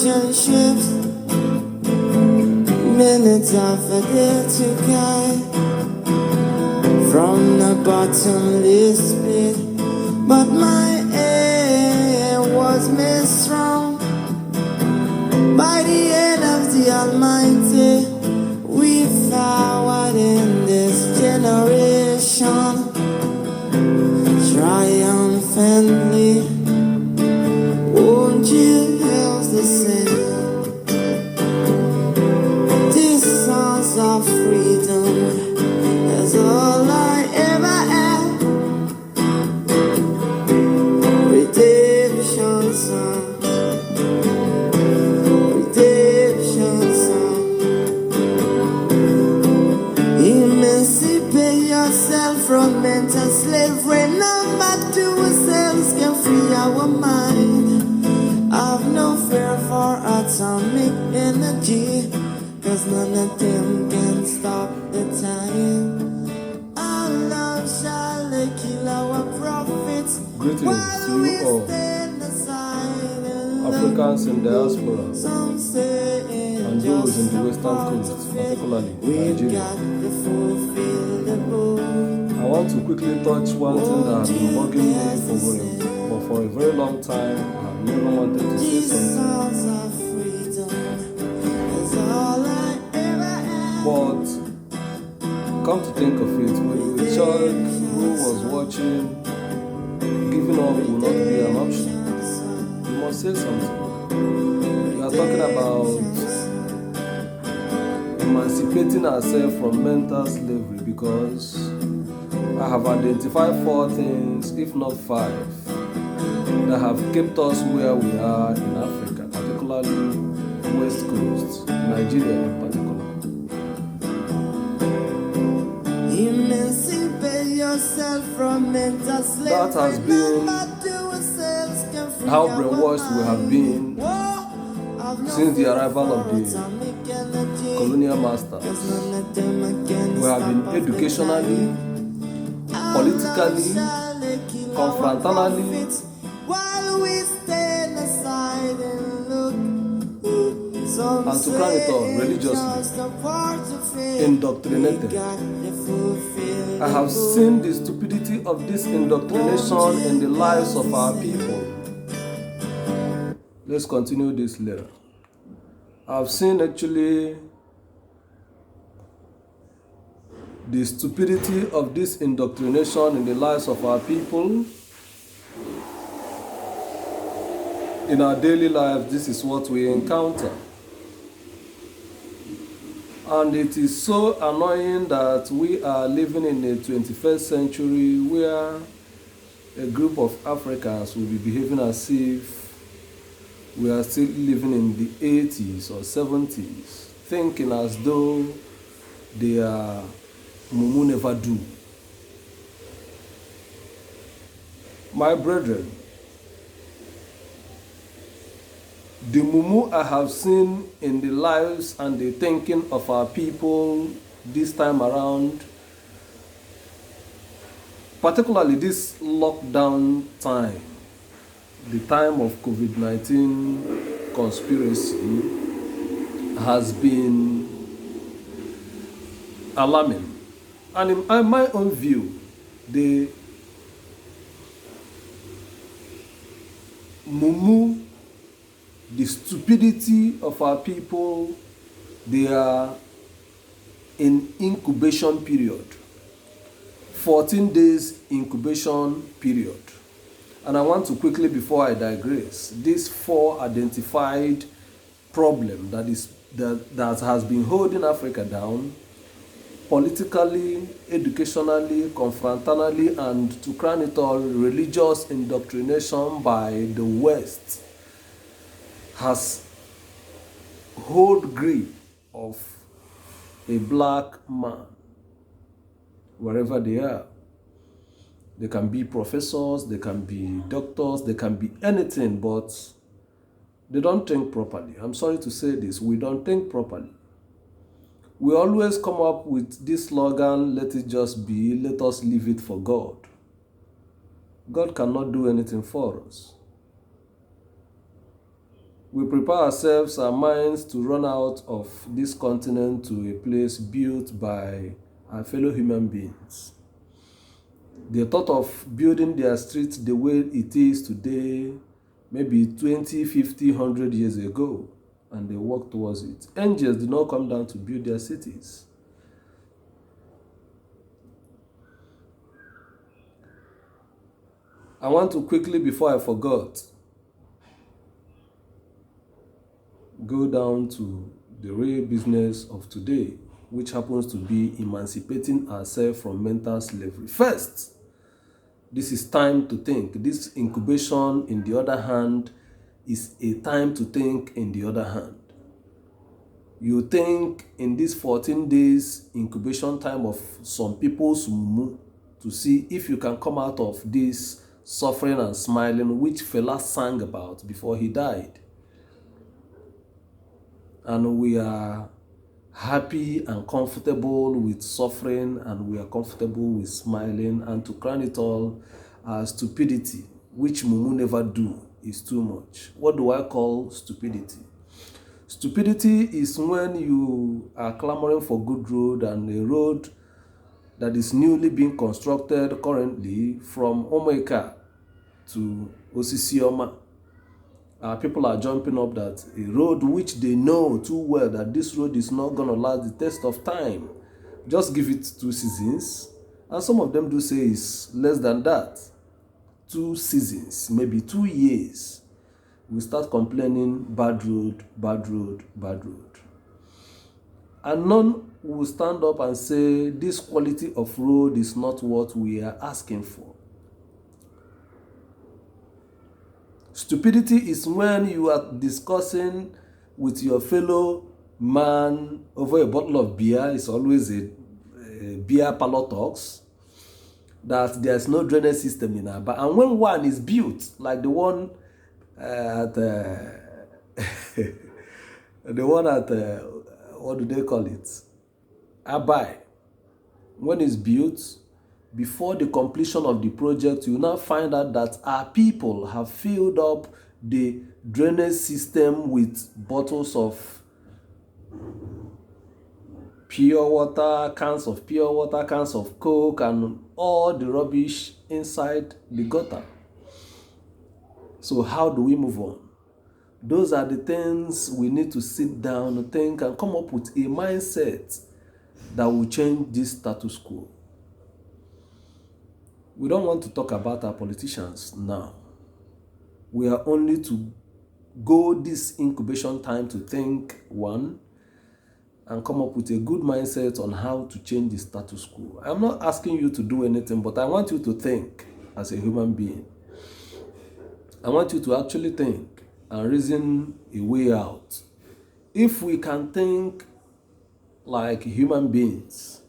relationships, minutes of a day to guide from the bottomless pit. But my aim was made strong by the hand of the Almighty. We forward in this generation triumphantly. Won't you help the same? These songs of freedom is all I ever had. Redemption song, redemption song. Emancipate yourself from mental slavery. Number two ourselves can free our mind. I've no fear for atomic energy, 'cause none of them can stop the time. Our love shall kill our prophets. Greetings to you all, Africans in diaspora, and those in the western coast, particularly Nigeria. I want to quickly touch one thing that has been bugging me for a very long time. I've never wanted to say something. But come to think of it, when you were a child who was watching, giving up will not be an option. You must say something. We are talking about emancipating ourselves from mental slavery, because I have identified 4 things, if not 5, that have kept us where we are in Africa, particularly West Coast, Nigeria in particular. That has been how brainwashed we have been since the arrival of the colonial masters. We have been educationally, politically, confrontally, and to crown it all, religiously indoctrinated. I have seen the stupidity of this indoctrination in the lives of our people. Let's continue this later. I've seen actually the stupidity of this indoctrination in the lives of our people. In our daily life, this is what we encounter. And it is so annoying that we are living in the 21st century where a group of Africans will be behaving as if we are still living in the 80s or 70s, thinking as though they are Mumu never do. My brethren, the mumu I have seen in the lives and the thinking of our people this time around, particularly this lockdown time, the time of COVID-19 conspiracy, has been alarming. And in my own view, the mumu, the stupidity of our people, they are in incubation period, 14 days incubation period. And I want to quickly, before I digress, these 4 identified problem that has been holding Africa down, politically, educationally, confrontally, and to crown it all, religious indoctrination by the West, has hold grip of a black man wherever they are. They can be professors, they can be doctors, they can be anything, but they don't think properly. I'm sorry to say this, we don't think properly. We always come up with this slogan, let it just be, let us leave it for God. God cannot do anything for us. We prepare ourselves, our minds, to run out of this continent to a place built by our fellow human beings. They thought of building their streets the way it is today, maybe 20, 50, 100 years ago, and they worked towards it. Angels did not come down to build their cities. I want to quickly, before I forgot, go down to the real business of today, which happens to be emancipating ourselves from mental slavery. First, this is time to think. This incubation, in the other hand, is a time to think in the other hand. You think in this 14 days incubation time of some people's mumu to see if you can come out of this suffering and smiling, which Fela sang about before he died. And we are happy and comfortable with suffering, and we are comfortable with smiling, and to crown it all, stupidity, which mumu never do, is too much. What do I call stupidity? Stupidity is when you are clamoring for good road, and a road that is newly being constructed currently from Omeka to Osisioma. People are jumping up that a road which they know too well that this road is not going to last the test of time. Just give it 2 seasons. And some of them do say it's less than that. 2 seasons, maybe 2 years. We start complaining, bad road, bad road, bad road. And none will stand up and say this quality of road is not what we are asking for. Stupidity is when you are discussing with your fellow man over a bottle of beer. It's always a beer parlor talks, that there's no drainage system in Aba. And when one is built, like the one at what do they call it? Abai. When it's built, before the completion of the project, you now find out that our people have filled up the drainage system with bottles of pure water, cans of pure water, cans of Coke, and all the rubbish inside the gutter. So how do we move on? Those are the things we need to sit down, think, and come up with a mindset that will change this status quo. We don't want to talk about our politicians now. We are only to go this incubation time to think, one, and come up with a good mindset on how to change the status quo. I'm not asking you to do anything, but I want you to think as a human being. I want you to actually think and reason a way out. If we can think like human beings,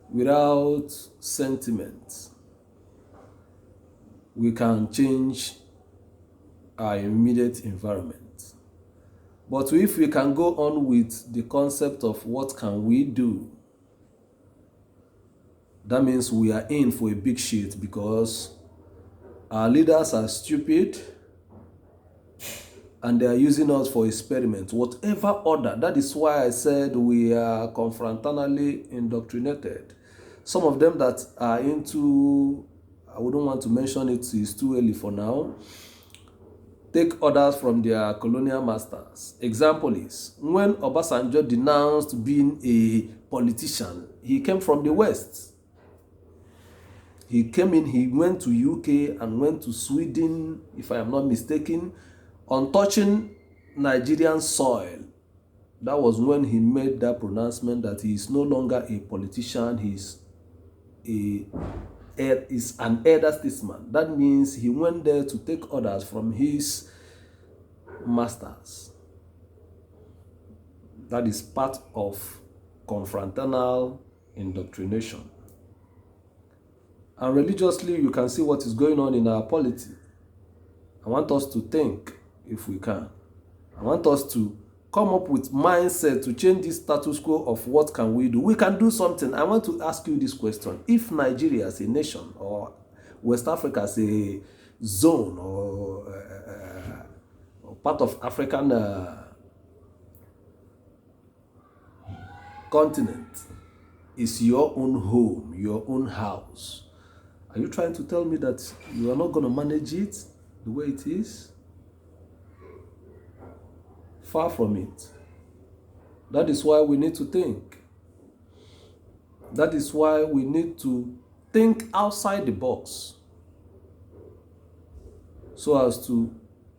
without sentiment, we can change our immediate environment. But if we can go on with the concept of what can we do, that means we are in for a big shit, because our leaders are stupid and they are using us for experiment, whatever order. That is why I said we are confrontally indoctrinated. Some of them that are into, I wouldn't want to mention it, it's too early for now, take orders from their colonial masters. Example is, when Obasanjo denounced being a politician, he came from the West. He came in, he went to UK and went to Sweden, if I am not mistaken, on touching Nigerian soil. That was when he made that pronouncement that he is no longer a politician, he is an elder statesman. That means he went there to take orders from his masters. That is part of confrontational indoctrination. And religiously, you can see what is going on in our polity. I want us to think, if we can. I want us to come up with mindset to change this status quo of what can we do. We can do something. I want to ask you this question. If Nigeria as a nation, or West Africa as a zone, or part of African continent is your own home, your own house. Are you trying to tell me that you are not going to manage it the way it is? Far from it. That is why we need to think. That is why we need to think outside the box so as to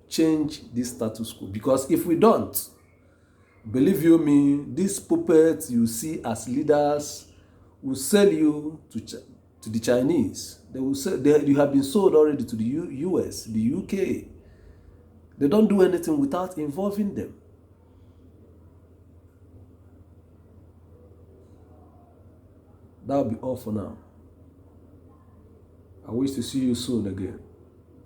change this status quo. Because if we don't, believe you me, these puppets you see as leaders will sell you to the Chinese. They will sell. You have been sold already to the US, the UK. They don't do anything without involving them. That will be all for now. I wish to see you soon again.